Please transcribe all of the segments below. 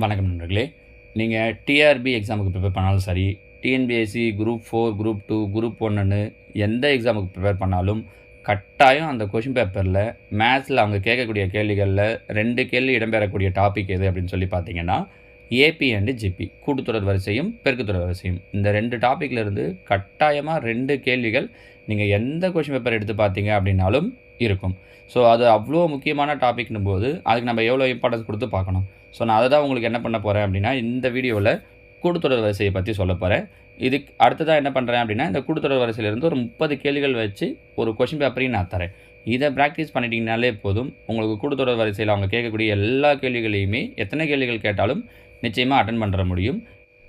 வணக்கம் நண்பர்களே. நீங்கள் டிஆர்பி எக்ஸாமுக்கு ப்ரிப்பேர் பண்ணாலும் சரி, டிஎன்பிஎஸ்சி குரூப் 4, குரூப் 2, குரூப் 1ன்னு எந்த எக்ஸாமுக்கு ப்ரிப்பேர் பண்ணாலும் கட்டாயம் அந்த கொஷின் பேப்பரில் மேத்ஸில் அவங்க கேட்கக்கூடிய கேள்விகளில் 2 கேள்வி இடம்பெறக்கூடிய டாபிக் எது அப்படின்னு சொல்லி பார்த்தீங்கன்னா, ஏபி அண்டு ஜிபி, கூட்டுத்தொடர் வரிசையும் பெருக்குத்தொடர் வரிசையும். இந்த 2 டாப்பிக்லேருந்து கட்டாயமாக 2 கேள்விகள் நீங்கள் எந்த கொஷின் பேப்பர் எடுத்து பார்த்தீங்க அப்படின்னாலும் இருக்கும். ஸோ அது அவ்வளோ முக்கியமான டாபிக்னும் போது அதுக்கு நம்ம எவ்வளோ இம்பார்ட்டன்ஸ் கொடுத்து பார்க்கணும். ஸோ நான் அதை தான் உங்களுக்கு என்ன பண்ண போகிறேன் அப்படின்னா, இந்த வீடியோவில் கூட்டுத்தொடர் வரிசையை பற்றி சொல்ல போகிறேன். இதுக்கு அடுத்ததாக என்ன பண்ணுறேன் அப்படின்னா, இந்த கூட்டுத்தொடர் வரிசையிலேருந்து ஒரு 30 கேள்விகள் வச்சு ஒரு கொஷின் பேப்பரையும் நான் தரேன். இதை ப்ராக்டிஸ் பண்ணிட்டீங்கனாலே போதும், உங்களுக்கு கூட்டுத்தொடர் வரிசையில் அவங்க கேட்கக்கூடிய எல்லா கேள்விகளையுமே எத்தனை கேள்விகள் கேட்டாலும் நிச்சயமாக அட்டன் பண்ணுற முடியும்.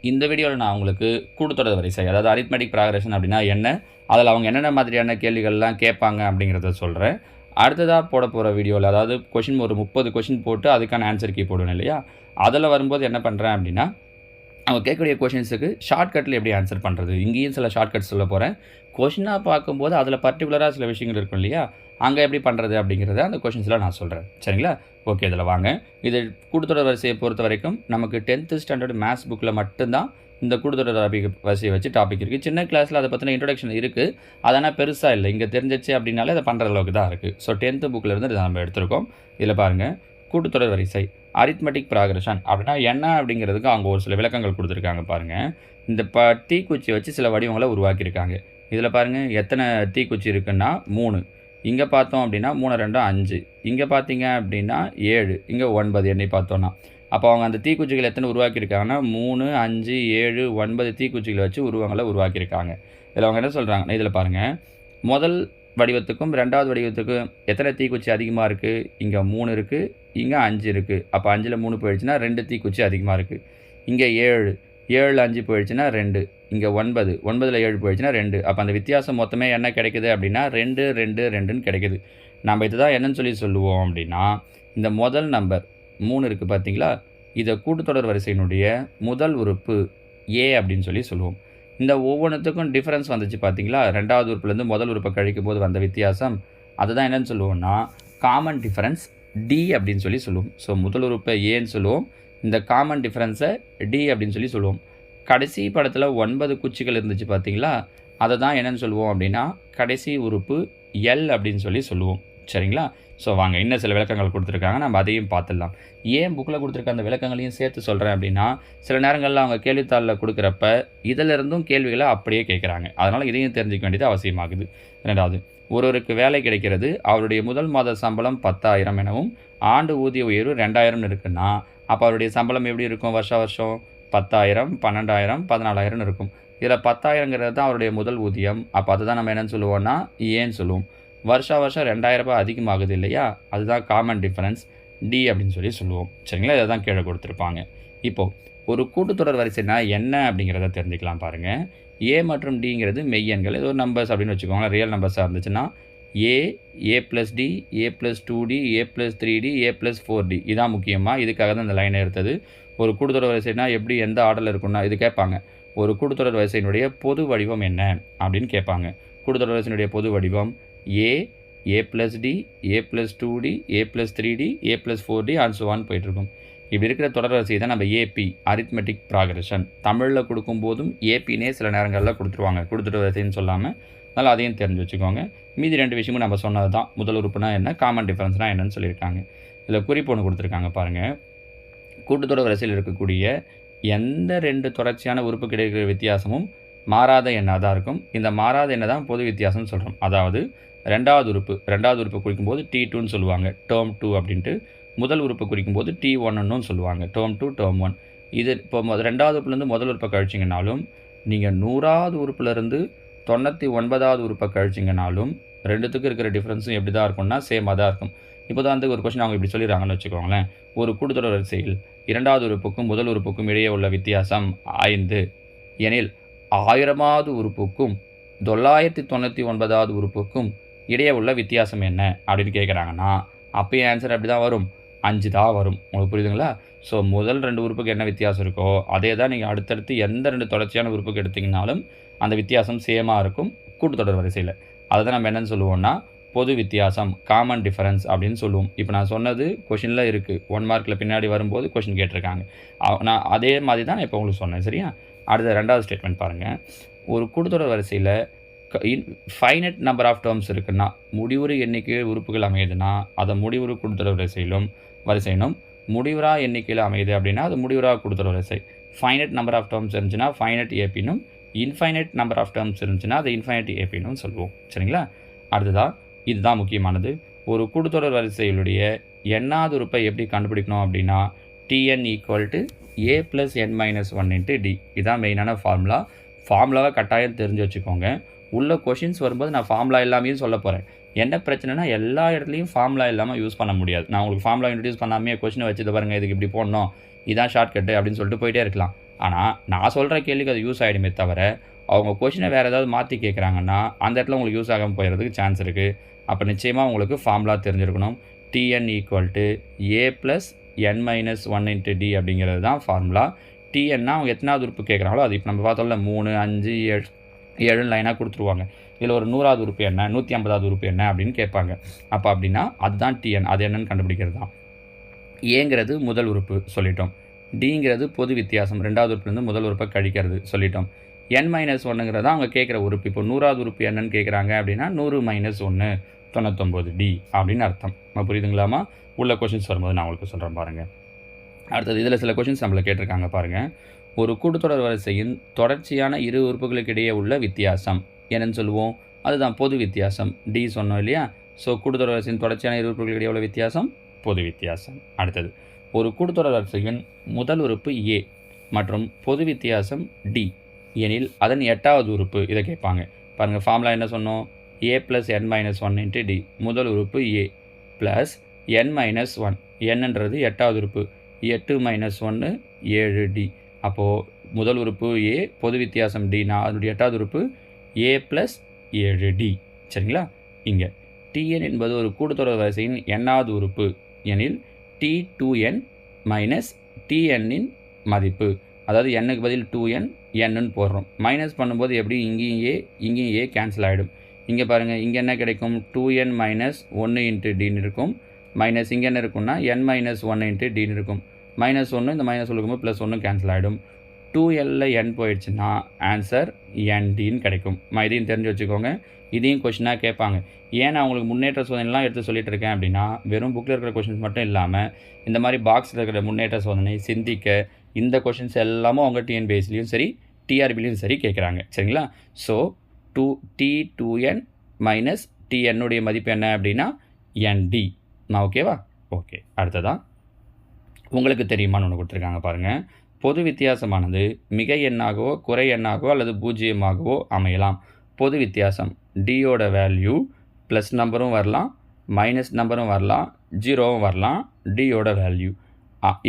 இந்த வீடியோவில் நான் உங்களுக்கு கூட்டுத்தொடர் வரிசை, அதாவது அரித்மெட்டிக் ப்ராக்ரஷன் அப்படின்னா என்ன, அதில் அவங்க என்னென்ன மாதிரியான கேள்விகள்லாம் கேட்பாங்க அப்படிங்கிறத சொல்கிறேன். அடுத்ததாக போட போகிற வீடியோவில், அதாவது கொஷின் ஒரு 30 கொஷின் போட்டு அதுக்கான ஆன்சர் கீ போடுவேன் இல்லையா, அதில் வரும்போது என்ன பண்ணுறேன் அப்படின்னா, அவங்க கேட்கக்கூடிய கொஷின்ஸுக்கு ஷார்ட்கட்டில் எப்படி ஆன்சர் பண்ணுறது, இங்கேயும் சில ஷார்ட்கட்ஸ் சொல்ல போகிறேன். கொஷினாக பார்க்கும்போது அதில் பர்டிகுலராக சில விஷயங்கள் இருக்கும் இல்லையா, அங்கே எப்படி பண்ணுறது அப்படிங்கிறத அந்த கொஷின்ஸில் நான் சொல்கிறேன். சரிங்களா? ஓகே, இதில் வாங்க. இது கூட்டுத்தொடர் வரிசையை பொறுத்த வரைக்கும் நமக்கு 10th ஸ்டாண்டர்ட் மேத்ஸ் புக்கில் மட்டும்தான் இந்த கூட்டுத்தொடர் வரிசையை வச்சு டாபிக் இருக்குது. சின்ன கிளாஸில் அதை பற்றின இன்ட்ரொடக்ஷன் இருக்குது, அதனால் பெருசாக இல்லை. இங்கே தெரிஞ்சிச்சு அப்படின்னாலே அதை பண்ணுற அளவுக்கு தான் இருக்குது. ஸோ 10th புக்கிலேருந்து இதை நம்ம எடுத்திருக்கோம். இதில் பாருங்கள், கூட்டுத்தொடர் வரிசை அரித்மெட்டிக் ப்ராக்ரஷன் அப்படின்னா என்ன அப்படிங்கிறதுக்கு அவங்க ஒரு சில விளக்கங்கள் கொடுத்துருக்காங்க. பாருங்கள், இந்த தீக்குச்சி வச்சு சில வடிவங்களை உருவாக்கியிருக்காங்க. இதில் பாருங்கள், எத்தனை தீக்குச்சி இருக்குன்னா 3. இங்கே பார்த்தோம் அப்படின்னா 3 2 5, இங்கே பார்த்தீங்க அப்படின்னா 7, இங்கே 9 எண்ணி பார்த்தோன்னா. அப்போ அவங்க அந்த தீக்குச்சிகள் எத்தனை உருவாக்கியிருக்காங்கன்னா 3 5 7 9 தீக்குச்சிகளை வச்சு உருவங்களை உருவாக்கியிருக்காங்க. இதில் அவங்க என்ன சொல்கிறாங்கன்னா, இதில் பாருங்கள், முதல் வடிவத்துக்கும் 2வது வடிவத்துக்கும் எத்தனை தீக்குச்சி அதிகமாக இருக்குது, இங்கே 3 இருக்குது, இங்கே 5 இருக்குது. அப்போ 5ல் 3 போயிடுச்சுன்னா 2 தீக்குச்சி அதிகமாக இருக்குது. இங்கே 7, 7ல் 5 போயிடுச்சுன்னா 2, இங்கே 9, 9ல் 7 போயிடுச்சுன்னா 2. அப்போ அந்த வித்தியாசம் மொத்தமே என்ன கிடைக்குது அப்படின்னா 2 2 2ன்னு கிடைக்குது. நம்ம இதுதான் என்னன்னு சொல்லுவோம் அப்படின்னா, இந்த முதல் நம்பர் 3 இருக்குது பார்த்தீங்களா, இதை கூட்டுத்தொடர் வரிசையினுடைய முதல் உறுப்பு ஏ அப்படின்னு சொல்லுவோம். இந்த ஒவ்வொன்றுத்துக்கும் டிஃப்ரென்ஸ் வந்துச்சு பார்த்தீங்களா, 2வது உறுப்புலேருந்து முதல் உறுப்பை கழிக்கும் போது வந்த வித்தியாசம், அதுதான் என்னன்னு சொல்லுவோம்னா காமன் டிஃப்ரென்ஸ் டி அப்படின்னு சொல்லுவோம். ஸோ முதல் உறுப்பை ஏன்னு சொல்லுவோம், இந்த காமன் டிஃப்ரென்ஸை டி அப்படின்னு சொல்லுவோம். கடைசி படத்தில் 9 குச்சிகள் இருந்துச்சு பார்த்தீங்களா, அதை தான் என்னென்னு சொல்லுவோம் அப்படின்னா கடைசி உறுப்பு எல் அப்படின்னு சொல்லுவோம். சரிங்களா? ஸோ வாங்க, இன்னும் சில விளக்கங்கள் கொடுத்துருக்காங்க, நம்ம அதையும் பார்த்துடலாம். ஏன் புக்கில் கொடுத்துருக்க அந்த விளக்கங்களையும் சேர்த்து சொல்கிறேன் அப்படின்னா, சில நேரங்களில் அவங்க கேள்வித்தாளில் கொடுக்குறப்ப இதிலிருந்தும் கேள்விகளை அப்படியே கேட்குறாங்க. அதனால் இதையும் தெரிஞ்சிக்க வேண்டியது அவசியமாகுது. 2வது, ஒருவருக்கு வேலை கிடைக்கிறது, அவருடைய முதல் மாத சம்பளம் 10,000 எனவும் ஆண்டு ஊதிய உயர்வு 2,000 இருக்குன்னா, அப்போ அவருடைய சம்பளம் எப்படி இருக்கும், வருஷம் 10,000 12,000 14,000 இருக்கும். இதில் 10,000ங்கிறது தான் அவருடைய முதல் ஊதியம். அப்போ அதை தான் நம்ம என்னென்னு சொல்லுவோம்னா ஏன்னு சொல்லுவோம். வருஷம் 2,000 ரூபாய் அதிகமாகுது இல்லையா, அதுதான் காமன் டிஃபரன்ஸ் டி அப்படின்னு சொல்லுவோம். சரிங்களா? இதை தான் கீழே கொடுத்துருப்பாங்க. இப்போது ஒரு கூட்டுத்தொடர் வரிசைனா என்ன அப்படிங்கிறத தெரிஞ்சுக்கலாம். பாருங்கள், ஏ மற்றும் டிங்கிறது மெய்யெண்கள், இது ஒரு நம்பர்ஸ் அப்படின்னு வச்சுக்கோங்களேன். ரியல் நம்பர்ஸாக இருந்துச்சுன்னா ஏ plus D, A plus 2D, A plus 3D, A plus 4D. இதான் முக்கியமாக, இதுக்காக தான் இந்த லைனை எடுத்தது. ஒரு கூட்டுத்தொடர் வரிசைனா எப்படி எந்த ஆர்டரில் இருக்குன்னா இது கேட்பாங்க. ஒரு கூட்டுத்தொடர் வரிசையினுடைய பொது வடிவம் என்ன அப்படின்னு கேட்பாங்க. கூட்டுத்தொடர் வரிசையினுடைய பொது வடிவம் A plus D, A plus 2D, A plus 3D, A plus 4D and so on போயிட்டுருக்கும். இப்படி இருக்கிற தொடர் வரிசை தான் நம்ம ஏபி, அரித்மெட்டிக் ப்ராக்ரஷன். தமிழில் கொடுக்கும்போதும் ஏபின்னே சில நேரங்களில் கொடுத்துருவாங்க, கூட்டுத்தொடர் வரிசைன்னு சொல்லாமல். அதனால் அதையும் தெரிஞ்சு வச்சுக்கோங்க. மீதி 2 விஷயமும் நம்ம சொன்னது தான். முதல் உறுப்புனா என்ன, காமன் டிஃபரன்ஸ்னால் என்னன்னு சொல்லியிருக்காங்க. இதில் குறிப்பு ஒன்று கொடுத்துருக்காங்க பாருங்கள். கூட்டுத்தொடர் வரிசையில் இருக்கக்கூடிய எந்த 2 தொடர்ச்சியான உறுப்பு கிடைக்கிற வித்தியாசமும் மாறாத எண்ணாக தான் இருக்கும். இந்த மாறாத எண்ணை தான் பொது வித்தியாசம்னு சொல்கிறோம். அதாவது 2வது உறுப்பு குறிக்கும்போது T2ன்னு சொல்லுவாங்க, டேர்ம் 2 அப்படின்ட்டு. முதல் உறுப்பு குறிக்கும்போது T1ன்னு சொல்லுவாங்க, டேர்ம் 2 டேர்ம் 1. இது இப்போ 2வது உறுப்புலேருந்து முதல் உறுப்பை கழிச்சிங்கனாலும், நீங்கள் 100வது உறுப்புலேருந்து 99வது உறுப்பை கழிச்சிங்கனாலும் 2த்துக்கு இருக்கிற டிஃப்ரென்ஸும் எப்படி தான் இருக்கும்னா சேமாக தான் இருக்கும். இப்போ தான் வந்து ஒரு கொஸ்டின் அவங்க இப்படி சொல்லிடுறாங்கன்னு வச்சுக்கோங்களேன். ஒரு கூட்டுத்தொடர் வரிசையில் 2வது உறுப்புக்கும் முதல் உறுப்புக்கும் இடையே உள்ள வித்தியாசம் 5 எனில் 1000வது உறுப்புக்கும் 999வது உறுப்புக்கும் இடையே உள்ள வித்தியாசம் என்ன அப்படின்னு கேட்குறாங்கன்னா, அப்போயும் ஆன்சர் அப்படி தான் வரும், 5 தான் வரும். உங்களுக்கு புரியுதுங்களா? ஸோ முதல் 2 உறுப்புக்கு என்ன வித்தியாசம் இருக்கோ அதே தான் நீங்கள் அடுத்தடுத்து எந்த 2 தொடர்ச்சியான உறுப்புக்கு எடுத்திங்கனாலும் அந்த வித்தியாசம் சேமாக இருக்கும் கூட்டுத்தொடர் வரிசையில். அதை தான் நம்ம என்னென்னு சொல்லுவோம்னா பொது வித்தியாசம், காமன் டிஃபரன்ஸ் அப்படின்னு சொல்லுவோம். இப்போ நான் சொன்னது கொஷினில் இருக்குது, 1 மார்க்கில் பின்னாடி வரும்போது கொஷின் கேட்டிருக்காங்க. நான் அதே மாதிரி தான் இப்போ உங்களுக்கு சொன்னேன். சரியா? அடுத்த 2வது ஸ்டேட்மெண்ட் பாருங்கள். ஒரு கூட்டுத்தொடர் வரிசையில் ஃபைனட் நம்பர் ஆஃப் டேர்ம்ஸ் இருக்குன்னா, முடிவுறு எண்ணிக்கை உறுப்புகள் அமையுதுன்னா அதை முடிவுறு கூட்டுத்தொடர் வரிசையினும் முடிவுறா எண்ணிக்கையில் அமையுது அப்படின்னா அது முடிவுறா கூட்டுத்தொடர் வரிசை. ஃபைனட் நம்பர் ஆஃப் டேர்ம்ஸ் இருந்துச்சுன்னா ஃபைனட் ஏபினும், இன்ஃபைனட் நம்பர் ஆஃப் டேர்ம்ஸ் இருந்துச்சுன்னா அது இன்ஃபைனட் ஏபினும் சொல்லுவோம். சரிங்களா? அடுத்ததாக இதுதான் முக்கியமானது. ஒரு கூட்டுத்தொடர் வரிசைகளுடைய எண்ணாவது உறுப்பை எப்படி கண்டுபிடிக்கணும் அப்படின்னா Tn = a + n - 1 × d. இதுதான் மெயினான ஃபார்முலாவை கட்டாயம் தெரிஞ்சு வச்சுக்கோங்க. உள்ள கொஷின்ஸ் வரும்போது நான் ஃபார்முலா எல்லாமே சொல்ல போகிறேன். என்ன பிரச்சனைனா எல்லா இடத்துலையும் ஃபார்முலா இல்லாமல் யூஸ் பண்ண முடியாது. நான் உங்களுக்கு ஃபார்முலா இன்ட்ரடியூஸ் பண்ணாமே கொஷினை வச்சுட்டு பாருங்கள், இதுக்கு இப்படி போடணும், இதான் ஷார்ட்கட்டு அப்படின்னு சொல்லிட்டு போயிட்டே இருக்கலாம். ஆனால் நான் சொல்கிற கேள்விக்கு அது யூஸ் ஆகிடுமே தவிர அவங்க கொஷினை வேறு ஏதாவது மாற்றி கேட்குறாங்கன்னா அந்த இடத்துல உங்களுக்கு யூஸ் ஆகாமல் போயிடுறதுக்கு சான்ஸ் இருக்குது. அப்போ நிச்சயமாக உங்களுக்கு ஃபார்முலா தெரிஞ்சிருக்கணும். Tn = a + n - 1 × d அப்படிங்கிறது தான் ஃபார்முலா. Tnனா அவங்க எத்தனாவது உறுப்பு கேட்குறாங்களோ அது இப்போ நம்ம பார்த்தோம்ல 3, 5, 7 லைனாக கொடுத்துருவாங்க. இதில் ஒரு 100வது உறுப்பு என்ன, 150வது உறுப்பு என்ன அப்படின்னு கேட்பாங்க. அப்போ அப்படின்னா அதுதான் Tn. அது என்னன்னு கண்டுபிடிக்கிறது தான். ஏங்கிறது முதல் உறுப்பு சொல்லிட்டோம். டிங்கிறது பொது வித்தியாசம், 2வது உறுப்புலேருந்து முதல் உறுப்பை கழிக்கிறது சொல்லிட்டோம். n - 1ங்கிறதா அவங்க கேட்குற உறுப்பு. இப்போ 100வது உறுப்பு என்னன்னு கேட்குறாங்க அப்படின்னா 100 - 1 99d அப்படின்னு அர்த்தம். புரியுதுங்களாமா? உள்ள கொஷின்ஸ் வரும்போது நான் உங்களுக்கு சொல்கிறேன் பாருங்கள். அடுத்தது இதில் சில கொஷின்ஸ் நம்மளை கேட்டிருக்காங்க பாருங்கள். ஒரு கூட்டுத்தொடர் வரிசையின் தொடர்ச்சியான இரு உறுப்புகளுக்கு இடையே உள்ள வித்தியாசம் என்னன்னு சொல்லுவோம்? அதுதான் பொது வித்தியாசம். டி சொன்னோம் இல்லையா? ஸோ கூட்டுத்தொடர் வரிசையின் தொடர்ச்சியான இரு உறுப்புகளுக்கு இடையே உள்ள வித்தியாசம் பொது வித்தியாசம். அடுத்தது ஒரு கூட்டுத்தொடர் வரிசையின் முதல் உறுப்பு a மற்றும் பொது வித்தியாசம் d எனில் அதன் 8வது உறுப்பு. இதை கேட்பாங்க பாருங்கள். ஃபார்முலா என்ன சொன்னோம்? a + n - 1 × d. முதல் உறுப்பு a + n - 1. என்னன்றது 8வது உறுப்பு. 8 - 1 7d. அப்போது முதல் உறுப்பு a, பொது வித்தியாசம் dனா அதனுடைய 8வது உறுப்பு a + 7d. சரிங்களா? இங்கே Tn என்பது ஒரு கூட்டுத்தொடர் வரிசையின் எண்ணாவது உறுப்பு எனில் T2n - Tn இன் மதிப்பு, அதாவது nக்கு பதில் 2n nன்னு போடுறோம். மைனஸ் பண்ணும்போது எப்படி இங்கேயும் a கேன்சல் ஆகிடும். இங்கே பாருங்கள், இங்கே என்ன கிடைக்கும்? 2n - 1 × dன்னு இருக்கும். மைனஸ் இங்கே என்ன இருக்கும்னா n - 1 × dன்னு இருக்கும். -1 இந்த -1 இருக்கும்போது +1 கேன்சல் ஆகிடும். 2l n போயிடுச்சுன்னா ஆன்சர் ndன்னு கிடைக்கும். இதையும் தெரிஞ்சு வச்சுக்கோங்க. இதையும் கொஷினாக கேட்பாங்க. ஏன் நான் உங்களுக்கு முன்னேற்ற சோதனைலாம் எடுத்து சொல்லிட்டு இருக்கேன் அப்படின்னா வெறும் புக்கில் இருக்கிற கொஷின்ஸ் மட்டும் இல்லாமல் இந்த மாதிரி பாக்ஸில் இருக்கிற முன்னேற்ற சோதனை, சிந்திக்க, இந்த கொஷின்ஸ் எல்லாமும் அவங்க டிஎன்பிஎஸ்சிலையும் சரி டிஆர்பிலையும் சரி கேட்குறாங்க. சரிங்களா? ஸோ T2n - Tn மதிப்பு என்ன அப்படின்னா nd. நான் ஓகேவா? ஓகே. அடுத்ததான் உங்களுக்கு தெரியுமான்னு ஒன்று கொடுத்துருக்காங்க பாருங்கள். பொது வித்தியாசமானது மிகை எண்ணாகவோ குறை எண்ணாகவோ அல்லது பூஜ்ஜியமாகவோ அமையலாம். பொது வித்தியாசம் டியோட வேல்யூ ப்ளஸ் நம்பரும் வரலாம், மைனஸ் நம்பரும் வரலாம், 0வும் வரலாம். டியோட வேல்யூ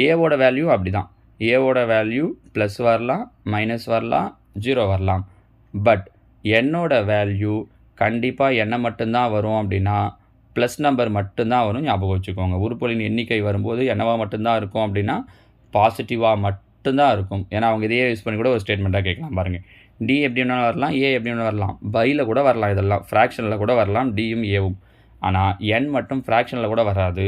ஏவோட வேல்யூ அப்படி தான். ஏவோட வேல்யூ ப்ளஸ் வரலாம், மைனஸ் வரலாம், 0 வரலாம். பட் என்னோட வேல்யூ கண்டிப்பாக என்ன மட்டும்தான் வரும் அப்படின்னா ப்ளஸ் நம்பர் மட்டும்தான் வரும். ஞாபகம் வச்சுக்கோங்க. உறுப்புகளின் எண்ணிக்கை வரும்போது என்னவா மட்டும்தான் இருக்கும் அப்படின்னா பாசிட்டிவாக மட்டும்தான் இருக்கும். ஏன்னா அவங்க இதையே யூஸ் பண்ணி கூட ஒரு ஸ்டேட்மெண்ட்டாக கேட்கலாம் பாருங்கள். டி எப்படி வேணாலும் வரலாம், ஏ எப்படி வேணாலும் வரலாம், பையில் கூட வரலாம், இதெல்லாம் ஃப்ராக்ஷனில் கூட வரலாம், டியும் ஏவும். ஆனால் என் மட்டும் ஃப்ராக்ஷனில் கூட வராது.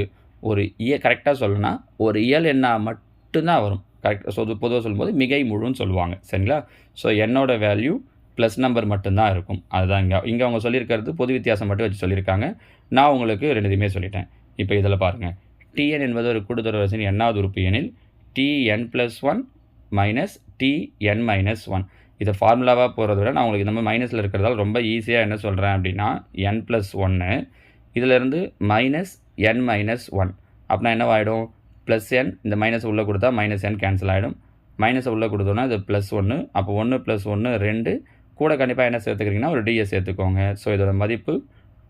ஒரு கரெக்டாக சொல்லணும்னா ஒரு இயல் எண்ணா மட்டும்தான் வரும். கரெக்டாக பொதுவாக சொல்லும்போது மிகை முழுன்னு சொல்லுவாங்க. சரிங்களா? ஸோ என்னோட வேல்யூ ப்ளஸ் நம்பர் மட்டும்தான் இருக்கும். அதுதான் இங்கே அவங்க சொல்லியிருக்கிறது பொது வித்தியாசம் மட்டும் வச்சு சொல்லியிருக்காங்க. நான் உங்களுக்கு ரெண்டுத்தையுமே சொல்லிட்டேன். இப்போ இதில் பாருங்கள். Tn என்பது ஒரு கூட்டுத்தொடர் வரிசையின் எண்ணாவது உறுப்பு எனில் Tn + 1 - Tn - 1. இதை ஃபார்முலாவாக போகிறத விட நான் உங்களுக்கு இந்த மாதிரி மைனஸில் இருக்கிறதால ரொம்ப ஈஸியாக என்ன சொல்கிறேன் அப்படின்னா n + 1 இதிலேருந்து -n - 1 அப்படின்னா என்னவாயிடும்? +n இந்த மைனஸ் உள்ளே கொடுத்தா -n கேன்சல் ஆகிடும். மைனஸை உள்ளே கொடுத்தோன்னா இது +1. அப்போ 1 + 1 2. கூட கண்டிப்பாக என்ன சேர்த்துக்கிறீங்கன்னா ஒரு டியை சேர்த்துக்கோங்க. ஸோ இதோட மதிப்பு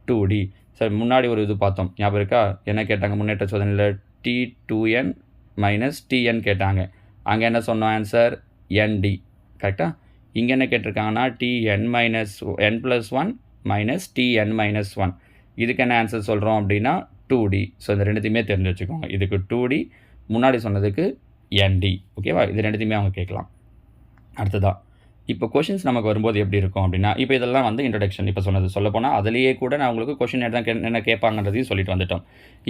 2d. சரி, முன்னாடி ஒரு இது பார்த்தோம், ஞாபகம் இருக்கா? என்ன கேட்டாங்க முன்னேற்ற சோதனையில்? T2n - Tn கேட்டாங்க. அங்கே என்ன சொன்னோம்? Answer nd. கரெக்டாக? இங்கே என்ன கேட்டிருக்காங்கன்னா Tn - n + 1 - Tn - 1. இதுக்கு என்ன ஆன்சர் சொல்கிறோம் அப்படின்னா 2d. ஸோ இந்த ரெண்டுத்தையுமே தெரிஞ்சு வச்சுக்கோங்க. இதுக்கு 2d, முன்னாடி சொன்னதுக்கு nd. ஓகேவா? இது ரெண்டுத்தையுமே அவங்க கேட்கலாம். அடுத்ததா இப்போ கொஷின்ஸ் நமக்கு வரும்போது எப்படி இருக்கும் அப்படின்னா, இப்போ இதெல்லாம் வந்து இன்ட்ரோடக்ஷன் இப்போ சொன்னது. சொல்லப்போனால் அதிலேயே கூட நான் உங்களுக்கு கொஷின் என்ன கேட்பாங்கன்றதையும் சொல்லிட்டு வந்துட்டோம்.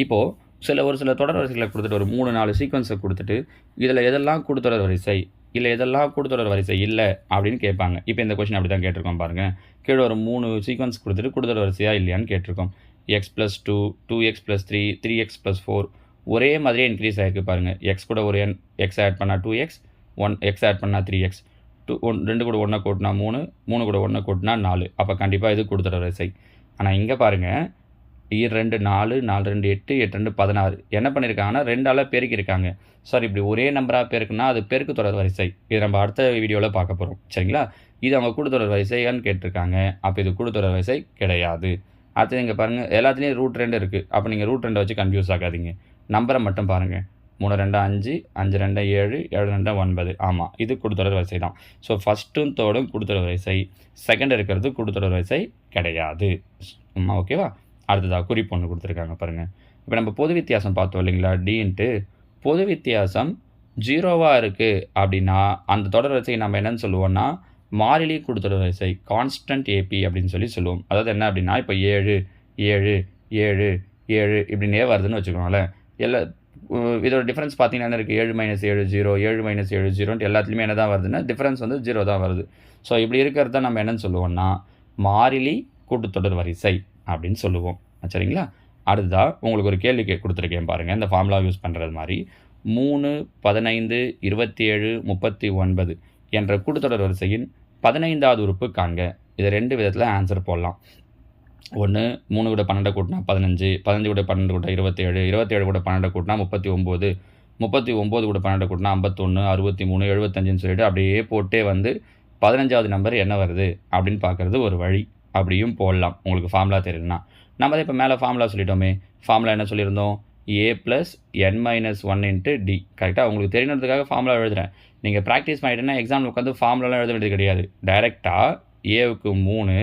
இப்போது ஒரு சில தொடர் வரிசைகளை கொடுத்துட்டு ஒரு 3-4 சீக்வன்ஸை கொடுத்துட்டு, இதில் எதெல்லாம் கூட்டுத்தொடர் வரிசை, இல்லை எதெல்லாம் கூட்டுத்தொடர் வரிசை இல்லை அப்படின்னு கேட்பாங்க. இப்போ இந்த கொஷின் அப்படி தான் கேட்டிருக்கோம் பாருங்கள். கீழே ஒரு 3 சீக்வன்ஸ் கொடுத்துட்டு கூட்டுத்தொடர் வரிசையா இல்லையான்னு கேட்டிருக்கோம். x+2, 2x+3, 3x+4 ஒரே மாதிரியே இன்க்ரீஸ் ஆகிருக்கு பாருங்கள். எக்ஸ் கூட ஒரு எக்ஸ் ஆட் பண்ணால் 2x, 1 எக்ஸ் ஆட் பண்ணால் 3x, 2 கூட 1 கூட்டினா 3, 3 கூட 1 கூட்டினா 4. அப்போ கண்டிப்பாக இது கூட்டுத்தொடர் வரிசை. ஆனால் இங்கே பாருங்கள், 2 4, 4 2 8, 8 2 16 என்ன பண்ணியிருக்காங்கன்னா 2ஆல் பெருக்கியிருக்காங்க. சாரி, இப்படி ஒரே நம்பராக பெருக்குன்னா அது பெருக்கு தொடர் வரிசை. இது நம்ம அடுத்த வீடியோவில் பார்க்க போகிறோம். சரிங்களா? இது அவங்க கூட்டுத்தொடர் வரிசையான்னு கேட்டிருக்காங்க. அப்போ இது கூட்டுத்தொடர் வரிசை கிடையாது. அடுத்தது இங்கே பாருங்கள், எல்லாத்துலேயும் √2 இருக்குது. அப்போ நீங்கள் √2 வச்சு கன்ஃபியூஸ் ஆகாதீங்க. நம்பரை மட்டும் பாருங்கள். 3 2 5, 5 2 7, 7 2 9. ஆமாம், இது கூட்டுத்தொடர் வரிசை தான். ஸோ ஃபஸ்ட்டும் தோடும் கூட்டுத்தொடர் வரிசை, செகண்ட் இருக்கிறது கூட்டுத்தொடர் வரிசை கிடையாது. ஓகேவா? அடுத்ததாக குறிப்பு ஒன்று கொடுத்துருக்காங்க பாருங்கள். இப்போ நம்ம பொது வித்தியாசம் பார்த்தோம் இல்லைங்களா, D பொது வித்தியாசம் 0வாக இருக்குது அப்படின்னா அந்த தொடர் வரிசை நம்ம என்னென்னு சொல்லுவோம்னா மாறிலி கூட்டுத்தொடர் வரிசை, கான்ஸ்டன்ட் AP அப்படின்னு சொல்லுவோம். அதாவது என்ன அப்படின்னா, இப்போ 7 7 7 7 இப்படின்னே வருதுன்னு வச்சுக்கோங்களேன். இதோட டிஃப்ரென்ஸ் பார்த்தீங்கன்னா என்ன இருக்குது, 7 - 7 0, 7 - 7 0 எல்லாத்துலேயுமே என்ன தான் வருதுன்னா டிஃப்ரென்ஸ் வந்து 0 தான் வருது. ஸோ இப்படி இருக்கிறது தான் நம்ம என்னென்னு சொல்லுவோம்னா மாறிலி கூட்டுத்தொடர் வரிசை அப்படின்னு சொல்லுவோம். சரிங்களா? அடுத்ததாக உங்களுக்கு ஒரு கேள்வி கொடுத்துருக்கேன் பாருங்கள். இந்த ஃபார்முலா யூஸ் பண்ணுறது மாதிரி 3 15 27 39 என்ற கூட்டுத்தொடர் வரிசையின் 15வது உறுப்பு காண்க. இதை 2 விதத்தில் ஆன்சர் போடலாம். ஒன்று 3 கூட 12 கூட்டினா 15, 15 கூட 12 கூட்டினா 27, 27 கூட 12 கூட்டினா 39, 39 கூட 12 கூட்டினா 51, 63, 75ன்னு சொல்லிட்டு அப்படியே போட்டே வந்து 15வது நம்பர் என்ன வருது அப்படின்னு பார்க்குறது ஒரு வழி. அப்படியும் போடலாம் உங்களுக்கு ஃபார்முலா தெரியலனா. நம்ம இப்போ மேலே ஃபார்முலா சொல்லிட்டோமே. ஃபார்முலா என்ன சொல்லியிருந்தோம், a + n - 1 × d. கரெக்டாக உங்களுக்கு தெரியணுன்றதுக்காக ஃபார்முலா எழுதுகிறேன். நீங்கள் ப்ராக்டிஸ் பண்ணிட்டேன்னா எக்ஸாமில் உட்காந்து ஃபார்முலாலாம் எழுத வேண்டியது கிடையாது. டைரெக்டாக ஏவுக்கு 3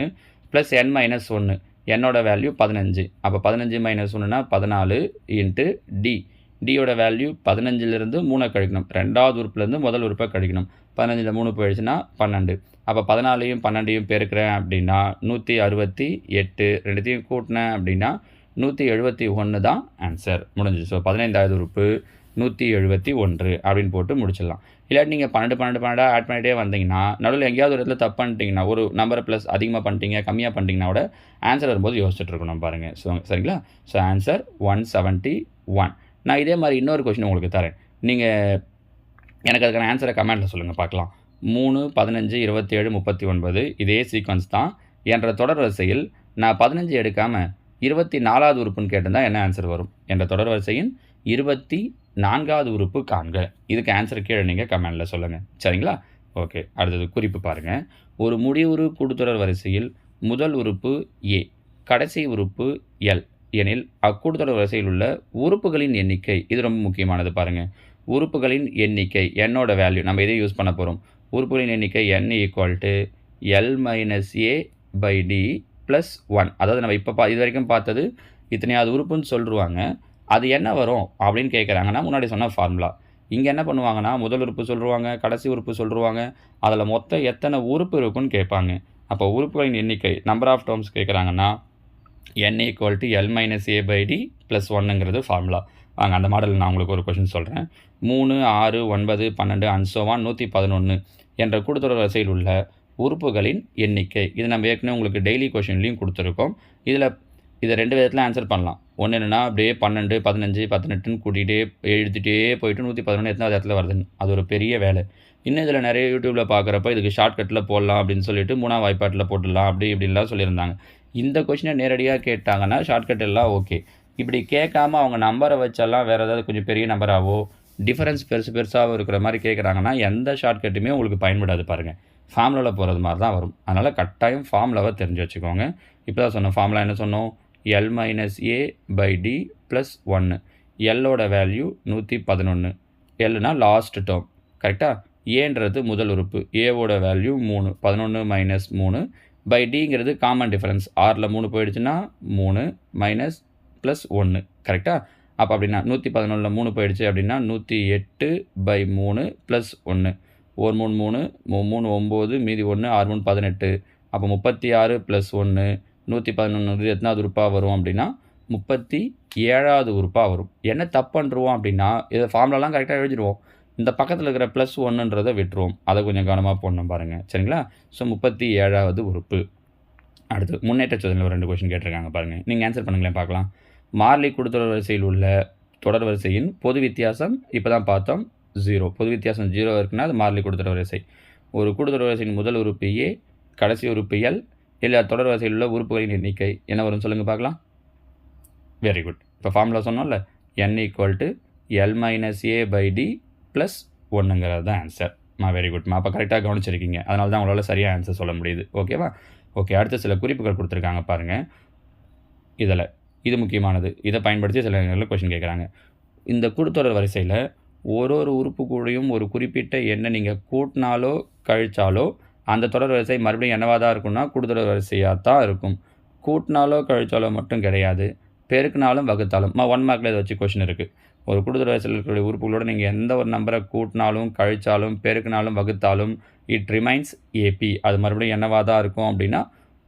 + n - 1, என்னோட வேல்யூ 15. அப்போ 15 - 1னா 14 × d. டியோட வேல்யூ 15லேருந்து 3 கழிக்கணும். 2வது உறுப்புலேருந்து முதல் உறுப்பை கழிக்கணும். 15ல் 3 போயிடுச்சுன்னா 12. அப்போ 14ஐயும் 12ஐயும் பெருக்கிறேன் அப்படின்னா 168. ரெண்டுத்தையும் கூட்டினேன் அப்படின்னா 171 தான் ஆன்சர். முடிஞ்சிச்சு. ஸோ 15வது உறுப்பு 171 அப்படின்னு போட்டு முடிச்சிடலாம். இல்லாட்டி நீங்கள் 12 12 12 ஆட் பண்ணிகிட்டே வந்தீங்கன்னா நடுவில் எங்கேயாவது ஒரு இடத்துல தப்பு பண்ணிட்டீங்கன்னா, ஒரு நம்பரை ப்ளஸ் அதிகமாக பண்ணிட்டீங்க கம்மியாக பண்ணிட்டீங்கன்னா கூட ஆன்சர் வரும்போது யோசிச்சுட்டு இருக்கணும் பாருங்கள். ஸோ சரிங்களா? So answer 171. நான் இதே மாதிரி இன்னொரு கொஸ்டின் உங்களுக்கு தரேன். நீங்கள் எனக்கு அதுக்கான ஆன்சரை கமெண்ட்டில் சொல்லுங்கள் பார்க்கலாம். 3 15 27 39 இதே சீக்வன்ஸ் தான் என்ற தொடர் வரிசையில் நான் 15 எடுக்காமல் 24வது உறுப்புன்னு கேட்டிருந்தால் என்ன ஆன்சர் வரும்? என்ற தொடர் வரிசையின் 24வது உறுப்பு காண்க. இதுக்கு ஆன்சர் கீழே நீங்கள் கமெண்டில் சொல்லுங்கள். சரிங்களா? ஓகே. அடுத்தது குறிப்பு பாருங்கள். ஒரு முடிவுறு கூட்டுத்தொடர் வரிசையில் முதல் உறுப்பு A, கடைசி உறுப்பு L எனில் அக்கூட்டுத்தொடர் வரிசையில் உள்ள உறுப்புகளின் எண்ணிக்கை, இது ரொம்ப முக்கியமானது பாருங்கள். உறுப்புகளின் எண்ணிக்கை, என்னோட வேல்யூ நம்ம இதை யூஸ் பண்ண போகிறோம். உறுப்புகளின் எண்ணிக்கை n = L - A/D + 1. அதாவது நம்ம இப்போ இது வரைக்கும் பார்த்தது இத்தனையாவது உறுப்புன்னு சொல்லிடுவாங்க. அது என்ன வரும் அப்படின்னு கேட்குறாங்கன்னா முன்னாடி சொன்ன ஃபார்முலா. இங்கே என்ன பண்ணுவாங்கன்னா முதல் உறுப்பு சொல்லிடுவாங்க, கடைசி உறுப்பு சொல்லிடுவாங்க, அதில் மொத்தம் எத்தனை உறுப்பு இருக்குன்னு கேட்பாங்க. அப்போ உறுப்புகளின் எண்ணிக்கை நம்பர் ஆஃப் டேர்ம்ஸ் கேட்குறாங்கன்னா n = L - A/D + 1ங்கிறது ஃபார்முலா. வாங்க அந்த மாடலில் நான் உங்களுக்கு ஒரு கொஷின் சொல்கிறேன். 3 6 9 12 and so on 111 என்ற கூட்டுத்தொடர் வரிசையில் உள்ள உறுப்புகளின் எண்ணிக்கை. இது நம்ம ஏற்கனவே உங்களுக்கு டெய்லி கொஷின்லையும் கொடுத்துருக்கோம். இதை 2 விதத்தில் ஆன்சர் பண்ணலாம். ஒன்று என்னென்னா அப்படியே 12 15 18ன்னு கூட்டிகிட்டே எழுதிட்டே போயிட்டு 111 எத்தனாவது இடத்துல வருதுன்னு, அது ஒரு பெரிய வேலை. இன்னும் இதில் நிறைய யூடியூப்பில் பார்க்குறப்ப இதுக்கு ஷார்ட்கட்டில் போடலாம் அப்படின்னு சொல்லிட்டு 3ஆம் வாய்ப்பாட்டில் போட்டுடலாம் அப்படி இப்படின்லாம் சொல்லியிருந்தாங்க. இந்த கொஷினை நேரடியாக கேட்டாங்கன்னா ஷார்ட்கட் எல்லாம் ஓகே. இப்படி கேட்காம அவங்க நம்பரை வச்செல்லாம் வேறு ஏதாவது கொஞ்சம் பெரிய நம்பராகவோ டிஃபரன்ஸ் பெருசாகவும் இருக்கிற மாதிரி கேட்குறாங்கன்னா எந்த ஷார்ட்கட்டுமே உங்களுக்கு பயன்படாது பாருங்கள். ஃபார்முலாவில் போகிறது மாதிரி தான் வரும். அதனால் கட்டாயம் ஃபார்முலாவை தெரிஞ்சு வச்சுக்கோங்க. இப்போ தான் சொன்னோம் ஃபார்முலா என்ன சொன்னோம், L - A/D + 1. எல்லோட value 111. எல்னா last term கரெக்டாக. ஏன்றது முதல் உறுப்பு, ஏவோட வேல்யூ 3, 11 - 3 /Dங்கிறது காமன் டிஃபரன்ஸ். 6ல் 3 போயிடுச்சுன்னா 3 - +1 கரெக்டாக. அப்போ அப்படின்னா 111ல் 3 போயிடுச்சு அப்படின்னா 108/3 + 1. ஒரு 3 3 3 9 மீதி 1 6 3 18. அப்போ 36 + 1 111 எத்தனாவது உறுப்பாக வரும் அப்படின்னா 37வது உறுப்பாக வரும். என்ன தப்பு பண்ணுருவோம் அப்படின்னா இதை ஃபார்முலாலாம் கரெக்டாக எழுதிடுவோம். இந்த பக்கத்தில் இருக்கிற +1ன்றதை விட்டுருவோம். அதை கொஞ்சம் கவனமாக போடணும் பாருங்கள், சரிங்களா? ஸோ 37வது உறுப்பு. அடுத்து முன்னேற்ற சோதனையில் 2 கொஸ்டின் கேட்டிருக்காங்க பாருங்கள். நீங்கள் ஆன்சர் பண்ணுங்களேன் பார்க்கலாம். மாறிலி கூட்டுத்தொடர் வரிசையில் உள்ள தொடர் வரிசையின் பொது வித்தியாசம் இப்போ தான் பார்த்தோம் 0. பொது வித்தியாசம் 0 இருக்குன்னா அது மாறிலி கூட்டுத்தொடர் வரிசை. ஒரு கூட்டுத்தொடர் வரிசையின் முதல் உறுப்பு A, கடைசி உறுப்பு L, இல்லை தொடர் வரிசையில் உள்ள உறுப்புகளின் எண்ணிக்கை என்ன வரும் சொல்லுங்கள் பார்க்கலாம். Very good. இப்போ ஃபார்முலா சொன்னோம்ல, n = L - A/D + 1ங்கிறது தான் ஆன்சர். வெரி குட்மா. அப்போ கரெக்டாக கவனிச்சிருக்கீங்க. அதனால தான் உங்களால் சரியாக ஆன்சர் சொல்ல முடியுது. ஓகேவா? ஓகே, அடுத்த சில குறிப்புகள் கொடுத்துருக்காங்க பாருங்கள். இது முக்கியமானது. இதை பயன்படுத்தி சில நேரங்களில் கொஸ்டின் கேட்குறாங்க. இந்த கூட்டுத்தொடர் வரிசையில் ஒரு உறுப்பு கூடயும் ஒரு குறிப்பிட்ட எண்ணை நீங்கள் கூட்டினாலோ கழிச்சாலோ அந்த தொடர் வரிசை மறுபடியும் என்னவாக தான் இருக்கும்னா கூட்டுத்தொடர் வரிசையாக தான் இருக்கும். கூட்டினாலோ கழிச்சாலோ மட்டும் கிடையாது, பெருக்கினாலும் வகுத்தாலும். 1 மார்க்கில் இதை வச்சு கொஸ்டின் இருக்குது. ஒரு கூட்டுத்தொடர் வரிசையில் இருக்கக்கூடிய உறுப்புகளோடு நீங்கள் எந்த ஒரு நம்பரை கூட்டினாலும் கழிச்சாலும் பெருக்கினாலும் வகுத்தாலும் இட் ரிமைன்ஸ் AP. அது மறுபடியும் என்னவாக தான் இருக்கும் அப்படின்னா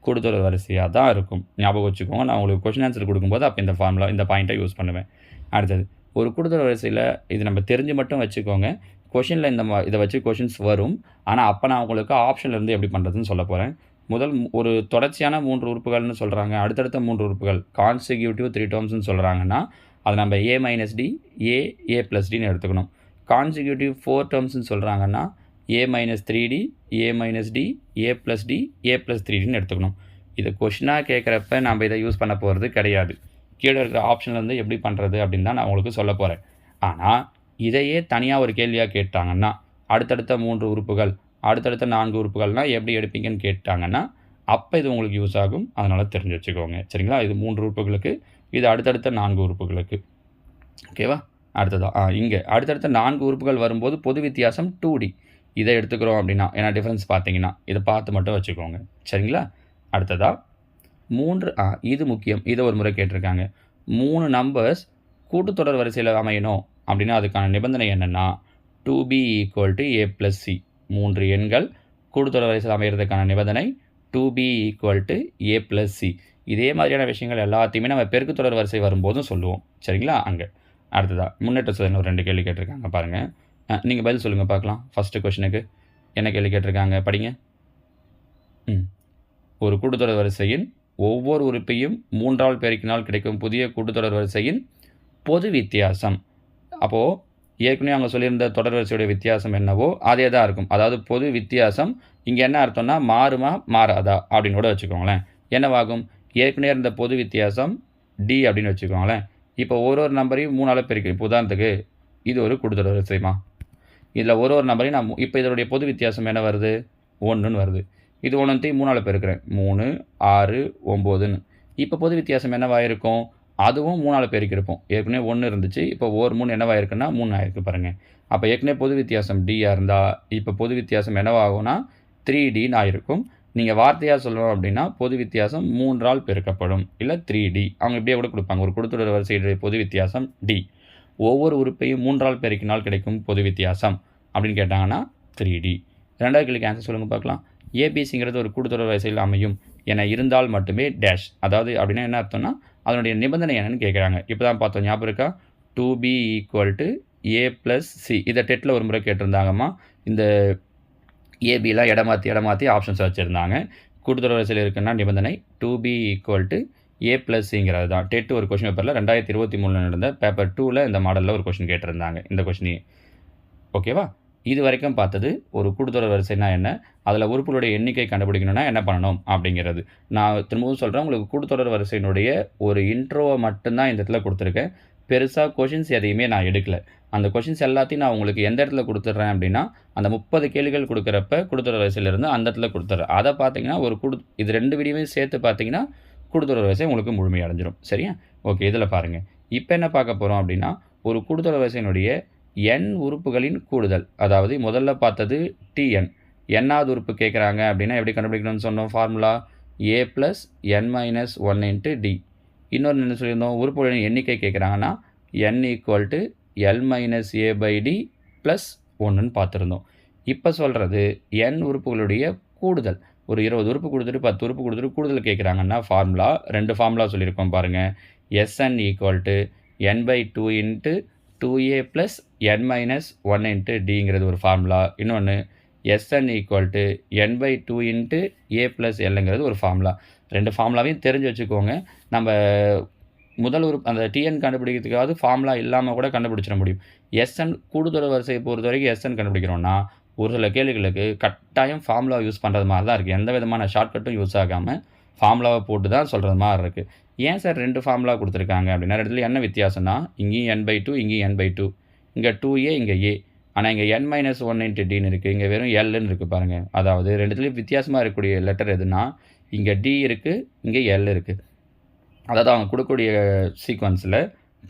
கூட்டுத்தொடர் வரிசையாக தான் இருக்கும். ஞாபகம் வச்சுக்கோங்க. நான் உங்களுக்கு கொஸ்டின் ஆன்சர் கொடுக்கும்போது அப்போ இந்த ஃபார்முலா இந்த பாயிண்ட்டை யூஸ் பண்ணுவேன். அடுத்தது, ஒரு கூட்டுத்தொடர் வரிசையில் இது நம்ம தெரிஞ்சு மட்டும் வச்சுக்கோங்க. கொஷினில் இதை வச்சு கொஷின்ஸ் வரும். ஆனால் அப்போ நான் உங்களுக்கு ஆப்ஷன்லேருந்து எப்படி பண்ணுறதுன்னு சொல்ல போகிறேன். முதல் ஒரு தொடர்ச்சியான 3 உறுப்புகள்னு சொல்கிறாங்க. அடுத்தடுத்த 3 உறுப்புகள் கான்சிக்யூட்டிவ் 3 டேர்ம்ஸ்னு சொல்கிறாங்கன்னா அது நம்ம A - D, A + Dன்னு எடுத்துக்கணும். கான்சிக்யூட்டிவ் 4 டேர்ம்ஸ்னு சொல்கிறாங்கன்னா A - 3D, A - D, A + D, A + 3Dன்னு எடுத்துக்கணும். இதை கொஷினாக கேட்குறப்ப நம்ம இதை யூஸ் பண்ண போகிறது கிடையாது. கீழே இருக்கிற ஆப்ஷன்லேருந்து எப்படி பண்ணுறது அப்படின்னு தான் நான் உங்களுக்கு சொல்ல போகிறேன். ஆனால் இதையே தனியாக ஒரு கேள்வியாக கேட்டாங்கன்னா அடுத்தடுத்த 3 உறுப்புகள் அடுத்தடுத்த 4 உறுப்புகள்னால் எப்படி எடுப்பீங்கன்னு கேட்டாங்கன்னா அப்போ இது உங்களுக்கு யூஸ் ஆகும். அதனால் தெரிஞ்சு வச்சுக்கோங்க, சரிங்களா? இது 3 உறுப்புகளுக்கு, இது அடுத்தடுத்த 4 உறுப்புகளுக்கு. ஓகேவா? அடுத்ததான் இங்கே அடுத்தடுத்த 4 உறுப்புகள் வரும்போது பொது வித்தியாசம் 2D. இதை எடுத்துக்கிறோம் அப்படின்னா ஏன்னா டிஃப்ரென்ஸ் பார்த்தீங்கன்னா இதை பார்த்து மட்டும் வச்சுக்கோங்க, சரிங்களா? அடுத்ததாக 3 இது முக்கியம். இதை ஒரு முறை கேட்டிருக்காங்க. 3 நம்பர்ஸ் கூட்டுத்தொடர் வரிசையில் அமையணும் அப்படின்னா அதுக்கான நிபந்தனை என்னென்னா 2B = A + C. 3 எண்கள் கூட்டுத்தொடர் வரிசையில் அமைகிறதுக்கான நிபந்தனை 2B = A + C. இதே மாதிரியான விஷயங்கள் எல்லாத்தையுமே நம்ம பெருக்குத்தொடர் வரிசை வரும்போதும் சொல்லுவோம், சரிங்களா? அங்கே அடுத்ததாக முன்னேற்ற சோதனை 2 கேள்வி கேட்டிருக்காங்க பாருங்கள். நீங்கள் பதில் சொல்லுங்கள் பார்க்கலாம். ஃபஸ்ட்டு கொஷனுக்கு என்ன கேள்வி கேட்டிருக்காங்க படிங்க. ஒரு கூட்டுத்தொடர் வரிசையின் ஒவ்வொரு உறுப்பையும் 3ஆல் பெருக்கினால் கிடைக்கும் புதிய கூட்டுத்தொடர் வரிசையின் பொது வித்தியாசம். அப்போது ஏற்கனவே அவங்க சொல்லியிருந்த தொடர் வரிசையுடைய வித்தியாசம் என்னவோ அதே தான் இருக்கும். அதாவது பொது வித்தியாசம் இங்கே என்ன அர்த்தம்னா மாறுமா மாறாதா அப்படின்னு கூட வச்சுக்கோங்களேன். என்னவாகும்? ஏற்கனவே இருந்த பொது வித்தியாசம் D அப்படின்னு வச்சுக்கோங்களேன். இப்போ ஒரு நம்பரையும் 3ஆல் பெருக்கிறேன். இப்போ உதாரணத்துக்கு இது ஒரு கூட்டுத்தொடர் வரிசைமா. இதில் ஒரு நம்பரையும் நான் இப்போ இதனுடைய பொது வித்தியாசம் என்ன வருது? 1ன்னு வருது. இது 1 3ஆல் பெருக்கிறேன். 3 6 9ன்னு. இப்போ பொது வித்தியாசம் என்னவாக இருக்கும்? அதுவும் 3ஆல் பெருக்கியிருப்போம். ஏற்கனவே 1 இருந்துச்சு, இப்போ ஒரு 3 என்னவாக இருக்குன்னா 3 ஆயிருக்கு பாருங்கள். அப்போ ஏற்கனவே பொது வித்தியாசம் Dயாக இருந்தால் இப்போ பொது வித்தியாசம் என்னவாகும்னா 3Dன்னு ஆயிருக்கும். நீங்கள் வார்த்தையாக சொல்லணும் அப்படின்னா பொது வித்தியாசம் 3ஆல் பெருக்கப்படும், இல்லை 3D. அவங்க இப்படியே கூட கொடுப்பாங்க. ஒரு கூட்டுத்தொடர் வரிசையுடைய பொது வித்தியாசம் D. ஒவ்வொரு உறுப்பையும் 3ஆல் பெருக்கினால் கிடைக்கும் பொது வித்தியாசம் அப்படின்னு கேட்டாங்கன்னா 3D. 2வது கேள்விக்கு ஆன்சர் சொல்லுங்கள் பார்க்கலாம். ABCங்கிறது ஒரு கூட்டுத்தொடர் வரிசையில் அமையும் என இருந்தால் மட்டுமே டேஷ். அதாவது அப்படின்னா என்ன அர்த்தம்னா அதனுடைய நிபந்தனை என்னன்னு கேட்குறாங்க. இப்போ தான் பார்த்தோம், ஞாபகம் இருக்கா? 2B = A + C. இதை டெட்டில் ஒரு முறை கேட்டிருந்தாங்கம்மா. இந்த ஏபிலாம் இடமாற்றி ஆப்ஷன்ஸ் வச்சுருந்தாங்க. கூட்டுத்தொடர் வரிசையில் இருக்குன்னா நிபந்தனை 2B = A + Cங்கிறது தான். டெட் ஒரு கொஸ்டின் பேப்பரில் 2023 நடந்த பேப்பர் 2ல் இந்த மாடலில் ஒரு கொஸ்டின் கேட்டிருந்தாங்க. இந்த கொஸ்டினையே ஓகேவா? இது வரைக்கும் பார்த்தது ஒரு கூட்டுத்தொடர் வரிசைனா என்ன, அதில் உறுப்புகளுடைய எண்ணிக்கை கண்டுபிடிக்கணும்னா என்ன பண்ணணும் அப்படிங்கிறது. நான் திரும்பவும் சொல்கிறேன், உங்களுக்கு கூட்டுத்தொடர் வரிசையினுடைய ஒரு இன்ட்ரோவை மட்டும்தான் இந்த இடத்துல கொடுத்துருக்கேன். பெருசாக கொஷின்ஸ் எதையுமே நான் எடுக்கலை. அந்த கொஷின்ஸ் எல்லாத்தையும் நான் உங்களுக்கு எந்த இடத்துல கொடுத்துட்றேன் அப்படின்னா அந்த 30 கேள்விகள் கொடுக்குறப்ப கூட்டுத்தொடர் வரிசையிலேருந்து அந்த இடத்துல கொடுத்துட்றேன். அதை பார்த்தீங்கன்னா இது 2 வீடியோவையும் சேர்த்து பார்த்தீங்கன்னா கூட்டுத்தொடர் வரிசை உங்களுக்கு முழுமையடைஞ்சிடும், சரியா? ஓகே, இதில் பாருங்கள். இப்போ என்ன பார்க்க போகிறோம் அப்படின்னா ஒரு கூட்டுத்தொடர் வரிசையினுடைய n உறுப்புகளின் கூடுதல். அதாவது முதல்ல பார்த்தது Tn. nஆவது உறுப்பு கேட்குறாங்க அப்படின்னா எப்படி கண்டுபிடிக்கணும்னு சொன்னோம்? Formula A + n - 1 × D. இன்னொன்று என்ன சொல்லியிருந்தோம்? உறுப்புகளின் எண்ணிக்கை கேட்குறாங்கன்னா n = L - A/D + 1ன்னு பார்த்துருந்தோம். இப்போ சொல்கிறது n உறுப்புகளுடைய கூடுதல். ஒரு 20 உறுப்பு கொடுத்துட்டு 10 உறுப்பு கொடுத்துட்டு கூடுதல் கேட்குறாங்கன்னா ஃபார்முலா 2 ஃபார்முலா சொல்லியிருக்கோம் பாருங்கள். Sn = n/2 × 2a + n - 1 × dங்கிறது ஒரு ஃபார்முலா. இன்னொன்று Sn = n/2 × a + lங்கிறது ஒரு ஃபார்முலா. 2 ஃபார்முலாவையும் தெரிஞ்சு வச்சுக்கோங்க. நம்ம முதல் உறுப்பு அந்த Tn கண்டுபிடிக்கிறதுக்காவது ஃபார்முலா இல்லாமல் கூட கண்டுபிடிச்சிட முடியும். Sn கூடுதல் வரிசையை பொறுத்த வரைக்கும் Sn கண்டுபிடிக்கிறோன்னா ஒரு சில கேள்விகளுக்கு கட்டாயம் ஃபார்முலாவை யூஸ் பண்ணுறது மாதிரி தான் இருக்குது. எந்த விதமான ஷார்ட்கட்டும் யூஸ் ஆகாமல் ஃபார்முலாவை போட்டு தான் சொல்கிறது மாதிரி இருக்குது. ஏன் சார் 2 ஃபார்முலா கொடுத்துருக்காங்க அப்படின்னா, இடத்துல என்ன வித்தியாசம்னா, இங்கேயும் n/2 இங்கேயும் n/2, இங்கே 2a இங்கே a, ஆனால் இங்கே n - 1 × dன்னு இருக்குது, இங்கே வெறும் lன்னு இருக்குது பாருங்கள். அதாவது ரெண்டுத்துலேயும் வித்தியாசமாக இருக்கக்கூடிய லெட்டர் எதுனா, இங்கே d இருக்குது, இங்கே l இருக்குது. அதாவது அவங்க கொடுக்கக்கூடிய சீக்வன்ஸில்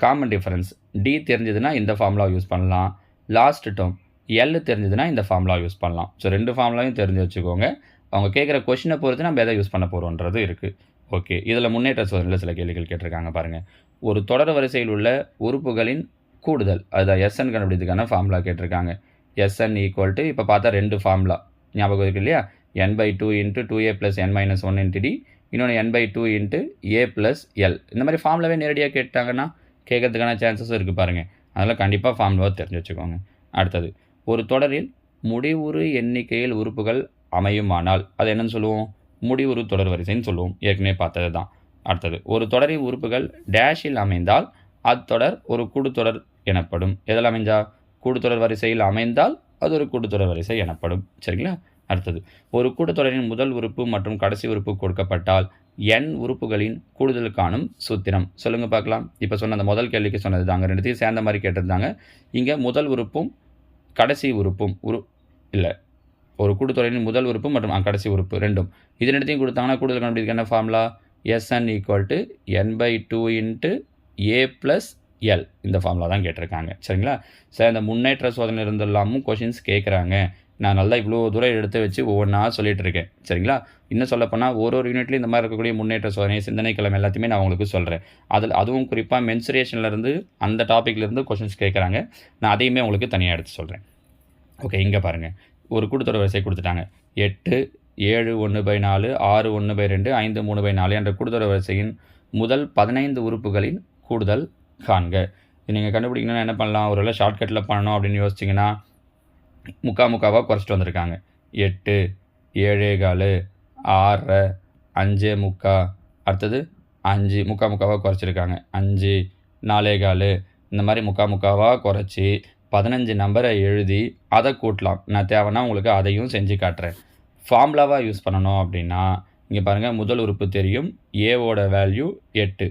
காமன் டிஃபரன்ஸ் d தெரிஞ்சதுன்னா இந்த ஃபார்முலாவை யூஸ் பண்ணலாம். லாஸ்ட் டேர்ம் L தெரிஞ்சதுன்னா இந்த ஃபார்முலா யூஸ் பண்ணலாம். ஸோ 2 ஃபார்முலாவையும் தெரிஞ்சு வச்சுக்கோங்க. அவங்க கேட்குற கொஷினை பொறுத்து நம்ம எதை யூஸ் பண்ண போகிறோன்றது இருக்குது. ஓகே, இதில் முன்னேற்ற சோதனையில் சில கேள்விகள் கேட்டிருக்காங்க பாருங்கள். ஒரு தொடர் வரிசையில் உள்ள உறுப்புகளின் கூடுதல், அதுதான் Sn கண்டுபிடிக்கிறதுக்கான ஃபார்முலா கேட்டிருக்காங்க. Sn = இப்போ பார்த்தா 2 ஃபார்முலா ஞாபகம் இருக்குது இல்லையா? n/2 × 2a + n - 1 × d, இன்னொன்று n/2 × a + l. இந்த மாதிரி ஃபார்முலாவே நேரடியாக கேட்டாங்கன்னா கேட்கறதுக்கான சான்சஸும் இருக்குது பாருங்கள். அதனால் கண்டிப்பாக ஃபார்முலாவை தெரிஞ்சு வச்சுக்கோங்க. அடுத்தது, ஒரு தொடரில் முடிவுறு எண்ணிக்கையில் உறுப்புகள் அமையுமானால் அது என்னன்னு சொல்லுவோம்? முடிவுறு தொடர் வரிசைன்னு சொல்லுவோம். ஏற்கனவே பார்த்தது தான். அடுத்தது, ஒரு தொடரின் உறுப்புகள் டேஷில் அமைந்தால் அத்தொடர் ஒரு கூடுதொடர் எனப்படும். எதில் அமைஞ்சா? கூடுதொடர் வரிசையில் அமைந்தால் அது ஒரு கூடுதொடர் வரிசை எனப்படும். சரிங்களா? அடுத்தது, ஒரு கூடுதொடரின் முதல் உறுப்பு மற்றும் கடைசி உறுப்பு கொடுக்கப்பட்டால் n உறுப்புகளின் கூடுதல் காணும் சூத்திரம் சொல்லுங்க பார்க்கலாம். இப்போ சொன்ன அந்த முதல் கேள்விக்கு சொன்னது தாங்க, ரெண்டுத்தையும் சேர்ந்த மாதிரி கேட்டிருந்தாங்க. இங்கே முதல் உறுப்பும் கடைசி உறுப்பும் இல்லை, ஒரு கூட்டுத்தொடரின் முதல் உறுப்பு மற்றும் கடைசி உறுப்பு ரெண்டும், இது ரெண்டுத்தையும் கொடுத்தாங்கன்னா கூடுதல் கண்டுபிடிக்க என்ன formula? Sn = n/2 × a + l. இந்த ஃபார்முலா தான் கேட்டிருக்காங்க. சரிங்களா? சார், இந்த முன்னேற்ற சோதனை இருந்தெல்லாமும் கொஷின்ஸ் கேட்குறாங்க. நான் நல்லா இவ்வளோ தூரம் எடுத்து வச்சு ஒவ்வொன்றா சொல்லிட்டு இருக்கேன். சரிங்களா? இன்னும் சொல்லப்போனால் ஒரு யூனிட்லேயும் இந்த மாதிரி இருக்கக்கூடிய முன்னேற்ற சோதனை, சிந்தனை கிழமை எல்லாத்தையுமே நான் உங்களுக்கு சொல்கிறேன். அதுவும் குறிப்பாக மென்சுரேஷன்லேருந்து அந்த டாப்பிக்லேருந்து கொஷின்ஸ் கேட்குறாங்க. நான் அதையுமே உங்களுக்கு தனியாக எடுத்து சொல்கிறேன். ஓகே, இங்கே பாருங்கள். ஒரு கூட்டுத்தொடர் வரிசை கொடுத்துட்டாங்க. 8 7 1/4 6 1/2 5 3/4 என்ற கூட்டுத்தொடர் வரிசையின் முதல் 15 உறுப்புகளின் கூடுதல் காண்க. இது நீங்கள் கண்டுபிடிக்கணும்னா என்ன பண்ணலாம்? ஒருவேளை ஷார்ட்கட்டில் பண்ணணும் அப்படின்னு யோசிச்சிங்கன்னா முக்காவாக குறைச்சிட்டு வந்திருக்காங்க. 8 7/4 6 5 அடுத்தது 5 முக்காவாக குறைச்சிருக்காங்க. 5 4/4 இந்த மாதிரி முக்காவாக குறைச்சி 15 நம்பரை எழுதி அதை கூட்டலாம். நான் தேவைன்னா உங்களுக்கு அதையும் செஞ்சு காட்டுறேன். ஃபார்முலாவாக யூஸ் பண்ணணும் அப்படின்னா இங்கே பாருங்கள், முதல் உறுப்பு தெரியும், ஏவோட வேல்யூ 8,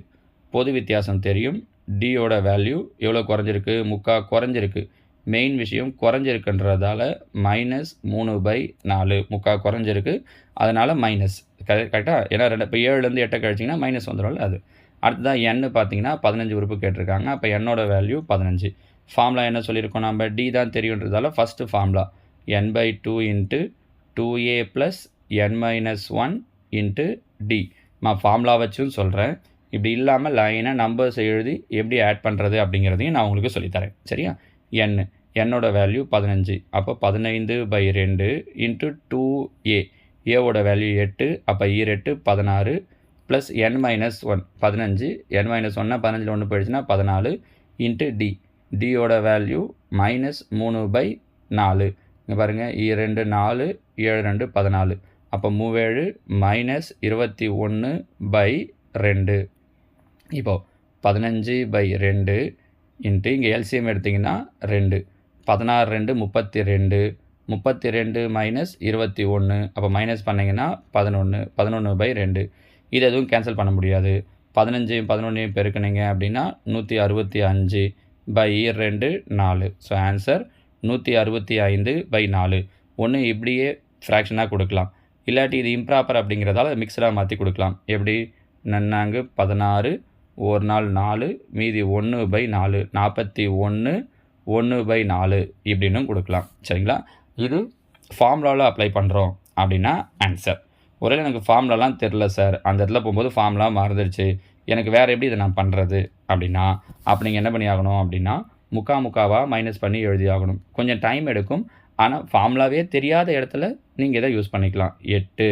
பொது வித்தியாசம் தெரியும், டியோட வேல்யூ எவ்வளோ குறைஞ்சிருக்கு? குறைஞ்சிருக்கு. மெயின் விஷயம் குறைஞ்சிருக்குன்றதால -3/4 குறைஞ்சிருக்கு, அதனால் மைனஸ். கரெக்டாக? ஏன்னா இப்போ 7லேருந்து 8 கழிச்சிங்கன்னா மைனஸ் வந்துடும்ல அது. அடுத்ததான் n பார்த்தீங்கன்னா 15 உறுப்பு கேட்டிருக்காங்க. அப்போ என்னோட வேல்யூ 15. ஃபார்முலா என்ன சொல்லியிருக்கோம்? நம்ம டி தான் தெரியுன்றதால first formula n/2 × 2a + n - 1 × d. நான் ஃபார்முலா வச்சும் சொல்கிறேன். இப்படி இல்லாமல் லைனாக நம்பர்ஸ் எழுதி எப்படி ஆட் பண்ணுறது அப்படிங்கிறதையும் நான் உங்களுக்கு சொல்லித்தரேன். சரியா? என்னோட வேல்யூ 15. அப்போ 15/2 × 2a. ஏவோட வேல்யூ 8, அப்போ 8 16 + n - 1 15. n - 1 15 1 போயிடுச்சுன்னா 14 × d. டியோட வேல்யூ -3/4. இங்கே பாருங்கள், 2 4 7 2 14. அப்போ 3 -21/2. இப்போது 15/2 இன்ட்டு இங்கே எல்சிஎம் எடுத்திங்கன்னா 2 16 2 32 32 -21. அப்போ மைனஸ் பண்ணிங்கன்னா 11 11/2. இது எதுவும் கேன்சல் பண்ண முடியாது. 15 11 பெருக்குனீங்க அப்படின்னா 165/2 4. So answer 165/4. ஒன்று இப்படியே ஃப்ராக்ஷனாக கொடுக்கலாம், இல்லாட்டி இது இம்ப்ராப்பர் அப்படிங்கிறதால மிக்சடாக மாற்றி கொடுக்கலாம். எப்படி? நன்னாங்கு 16 ஒரு நாள் 4 மீதி 1/4 41 1/4 இப்படின்னு கொடுக்கலாம். சரிங்களா? இது ஃபார்முலாவில் அப்ளை பண்ணுறோம் அப்படின்னா ஆன்சர். ஒருவேளை எனக்கு ஃபார்முலாலாம் தெரில சார், அந்த இடத்துல போகும்போது ஃபார்முலா மறந்துடுச்சு, எனக்கு வேறு எப்படி இதை நான் பண்ணுறது அப்படின்னா, அப்போ நீங்கள் என்ன பண்ணி ஆகணும் அப்படின்னா முக்காவாக மைனஸ் பண்ணி எழுதி ஆகணும். கொஞ்சம் டைம் எடுக்கும், ஆனால் ஃபார்முலாவே தெரியாத இடத்துல நீங்கள் இதை யூஸ் பண்ணிக்கலாம். 8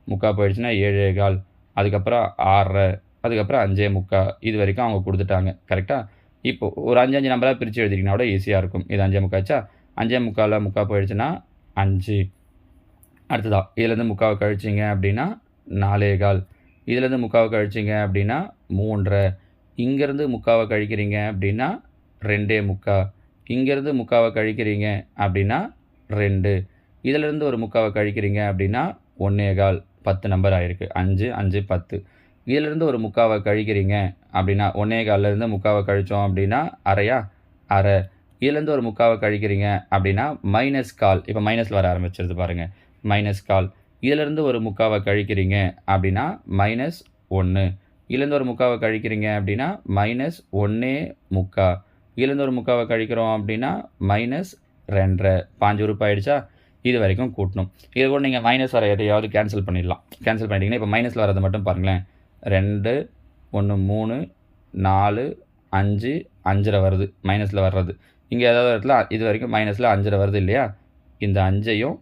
முக்கால் போயிடுச்சுன்னா 7 1/4, அதுக்கப்புறம் 6 அதுக்கப்புறம் 5 இது வரைக்கும் அவங்க கொடுத்துட்டாங்க. கரெக்டாக? இப்போ ஒரு 5 நம்பராக பிரித்து எழுதிட்டிங்கன்னா கூட ஈஸியாக இருக்கும். இது 5 5/4 முக்கால் போயிடுச்சுன்னா 5. அடுத்ததா இதுலேருந்து முக்காவை கழிச்சிங்க அப்படின்னா 4 1/4, இதுலேருந்து முக்காவை கழிச்சிங்க அப்படின்னா 3 1/2, இங்கேருந்து முக்காவை கழிக்கிறீங்க அப்படின்னா 2 1/4, இங்கேருந்து முக்காவை கழிக்கிறீங்க அப்படின்னா 2, இதிலேருந்து ஒரு முக்காவை கழிக்கிறீங்க அப்படின்னா 1 1/4, 10 நம்பர் ஆகிருக்கு. 5 5 10. இதிலேருந்து ஒரு முக்காவை கழிக்கிறீங்க அப்படின்னா 1 1/4லேருந்து முக்காவை கழித்தோம் அப்படின்னா அரையா, அரை. இதுலேருந்து ஒரு முக்காவை கழிக்கிறீங்க அப்படின்னா -1/4. இப்போ மைனஸில் வர ஆரம்பிச்சிருது பாருங்கள். -1/4. இதிலேருந்து ஒரு முக்காவை கழிக்கிறீங்க அப்படின்னா -1. இதுலேருந்து ஒரு முக்காவை கழிக்கிறீங்க அப்படின்னா -1/4. இதுலேருந்து ஒரு முக்காவை கழிக்கிறோம் அப்படின்னா -2.5. 5 உறுப்பு ஆகிடுச்சா? இது வரைக்கும் கூட்டணும். இது கூட நீங்கள் மைனஸ் வர எதையாவது கேன்சல் பண்ணிடலாம். கேன்சல் பண்ணிட்டீங்கன்னா இப்போ மைனஸில் வரதை மட்டும் பாருங்களேன். 2 1 3 4 5 5.5 வருது மைனஸில் வர்றது. இங்கே ஏதாவது இடத்துல இது வரைக்கும் மைனஸில் 5.5 வருது இல்லையா? இந்த 5ஐயும்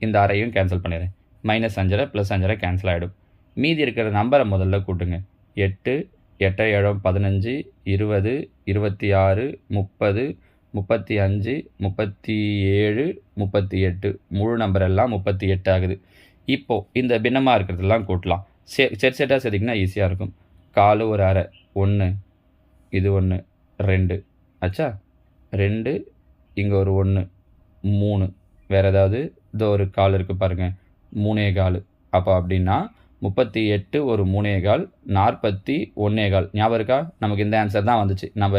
இந்த அரையும் கேன்சல் பண்ணிடுறேன். -5.5 + 5.5 கேன்சல் ஆகிடும். மீதி இருக்கிற நம்பரை முதல்ல கூட்டுங்க. 8 8 7 15 20 26 30 35 37 38. முழு நம்பர் எல்லாம் 38 ஆகுது. இப்போது இந்த பின்னமாக இருக்கிறதெல்லாம் கூட்டலாம். செட்டாக சேர்த்திங்கன்னா ஈஸியாக இருக்கும். 4 1 1/2 1, இது 1 2 ஆச்சா? 2, இங்கே ஒரு 1 3, வேறு ஏதாவது இதோ ஒரு 4 இருக்குது பாருங்கள், 3 1/4. அப்போ அப்படின்னா 38 ஒரு 3 1/4 41 1/4. ஞாபகம் இருக்கா? நமக்கு இந்த ஆன்சர் தான் வந்துச்சு. நம்ம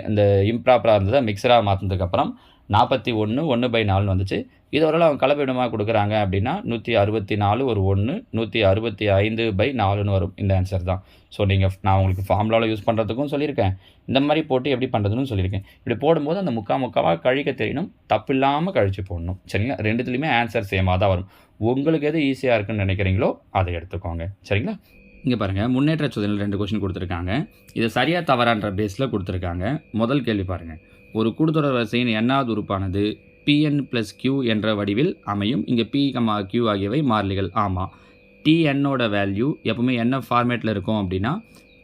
இந்த இம்ப்ராப்பராக இருந்ததை மிக்சராக மாற்றினதுக்கப்புறம் 41 1/4 வந்துச்சு. இது ஒரு அவங்க கலப்பிடமாக கொடுக்குறாங்க அப்படின்னா 164 ஒரு 1 165/4 வரும். இந்த ஆன்சர் தான். ஸோ நான் உங்களுக்கு ஃபார்முலாவில் யூஸ் பண்ணுறதுக்கும் சொல்லியிருக்கேன். இந்த மாதிரி போட்டு எப்படி பண்ணுறதுன்னு சொல்லியிருக்கேன். இப்படி போடும்போது அந்த முக்காவாக கழிக்க தெரியணும். தப்பு இல்லாமல் கழிச்சு போடணும். சரிங்களா? ரெண்டுத்துலேயுமே ஆன்சர் சேமாக தான் வரும். உங்களுக்கு எது ஈஸியாக இருக்குன்னு நினைக்கிறீங்களோ அதை எடுத்துக்கோங்க. சரிங்களா? இங்கே பாருங்கள், முன்னேற்ற சோதனையில் 2 கொஸ்டின் கொடுத்துருக்காங்க. இது சரியாக தவறான்ற பேஸில் கொடுத்துருக்காங்க. முதல் கேள்வி பாருங்கள். ஒரு கூடுதொடர் வரிசையின் எண்ணாவது உறுப்பானது Pn + Q என்ற வடிவில் அமையும். இங்கே P, Q ஆகியவை மாறிலிகள். ஆமாம். Tnோட வேல்யூ எப்பவுமே என்ன ஃபார்மேட்டில் இருக்கும் அப்படின்னா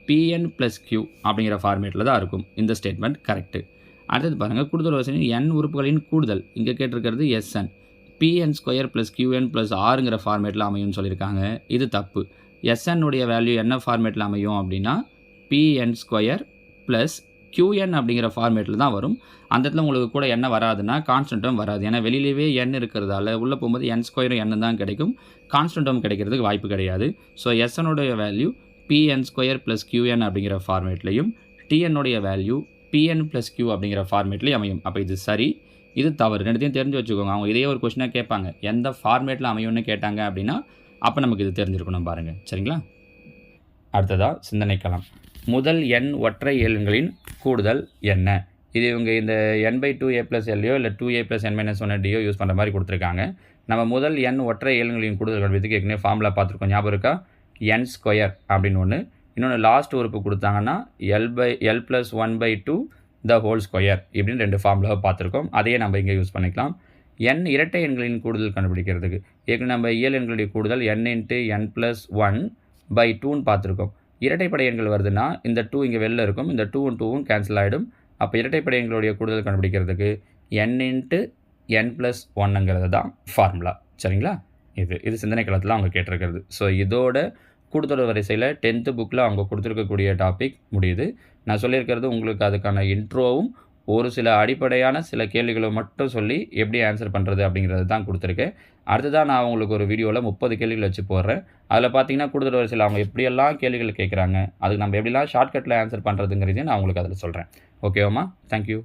Pn + Q அப்படிங்கிற ஃபார்மேட்டில் தான் இருக்கும். இந்த ஸ்டேட்மெண்ட் கரெக்டு. அடுத்தது பாருங்கள், கூடுதல் வரிசையின் n உறுப்புகளின் கூடுதல். இங்கே கேட்டிருக்கிறது Sn. Pn² + Qn + Rங்கிற ஃபார்மேட்டில் அமையும்னு சொல்லியிருக்காங்க. இது தப்பு. Sn உடைய வேல்யூ என்ன ஃபார்மேட்டில் அமையும் அப்படின்னா Pn² + Qn அப்படிங்கிற ஃபார்மேட்டில் தான் வரும். அந்த இடத்துல உங்களுக்கு கூட என்ன வராதுன்னா கான்ஸ்டன்ட்டும் வராது. ஏன்னா வெளியிலேயே n இருக்கிறதால உள்ளே போகும்போது n² n தான் கிடைக்கும். கான்ஸ்டன்ட்டும் கிடைக்கிறதுக்கு வாய்ப்பு கிடையாது. ஸோ Snனுடைய வேல்யூ Pn² + Qn அப்படிங்கிற ஃபார்மேட்லையும் Tnனுடைய வேல்யூ Pn + Q அப்படிங்கிற ஃபார்மேட்லேயும் அமையும். அப்போ இது சரி, இது தவறு. ரெண்டுத்தையும் தெரிஞ்சு வச்சுக்கோங்க. அவங்க இதே ஒரு கொஸ்டினாக கேட்பாங்க. எந்த ஃபார்மேட்டில் அமையும்னு கேட்டாங்க அப்படின்னா அப்போ நமக்கு இது தெரிஞ்சிருக்கணும் பாருங்கள். சரிங்களா? அடுத்ததாக சிந்தனைக்களம். முதல் n ஒற்றை எண்களின் கூடுதல் என்ன? இது இவங்க இந்த n/2a + L இல்லை 2a + n - 1d யூஸ் பண்ணுற மாதிரி கொடுத்துருக்காங்க. நம்ம முதல் n ஒற்றை எண்களின் கூடுதல் கண்டுபிடித்துக்கு ஏற்கனவே ஃபார்முலா பார்த்துருக்கோம். ஞாபகம் இருக்கா? n² அப்படின்னு ஒன்று. இன்னொன்று லாஸ்ட் உறுப்பு கொடுத்தாங்கன்னா L + 1/2 the whole square இப்படின்னு 2 ஃபார்முலாவை பார்த்துருக்கோம். அதையே நம்ம இங்கே யூஸ் பண்ணிக்கலாம். n இரட்டை எண்களின் கூடுதல் கண்டுபிடிக்கிறதுக்கு ஏற்கனவே நம்ம இயல் எண்களுடைய கூடுதல் n × n + 1/2ன்னு பார்த்துருக்கோம். இரட்டைப்படை எண்கள் வருதுன்னா இந்த 2 இங்கே வெளில இருக்கும். இந்த 2ம் 2ம் கேன்சல் ஆகிடும். அப்போ இரட்டைப்படை எண்களுடைய கூடுதல் கண்டுபிடிக்கிறதுக்கு n × n + 1ங்கிறது தான் ஃபார்முலா. சரிங்களா? இது சிந்தனை களத்தில் அவங்க கேட்டிருக்கிறது. ஸோ இதோட கூடுதொடர் வரிசையில் 10th புக்கில் அவங்க கொடுத்துருக்கக்கூடிய டாபிக் முடியுது. நான் சொல்லியிருக்கிறது உங்களுக்கு அதுக்கான இன்ட்ரோவும் ஒரு சில அடிப்படையான சில கேள்விகளை மட்டும் சொல்லி எப்படி ஆன்சர் பண்ணுறது அப்படிங்கிறது தான் கொடுத்துருக்கேன். அடுத்ததான் நான் உங்களுக்கு ஒரு வீடியோவில் 30 கேள்விகள் வச்சு போடுறேன். அதில் பார்த்தீங்கன்னா கூடுதல் வரிசையில் அவங்க எப்படியெல்லாம் கேள்விகள் கேட்குறாங்க, அதுக்கு நம்ம எப்படிலாம் ஷார்ட்கட்டில் ஆன்சர் பண்ணுறதுங்கிறதையும் நான் உங்களுக்கு அதில் சொல்கிறேன். ஓகேவாம்மா? தேங்க்யூ.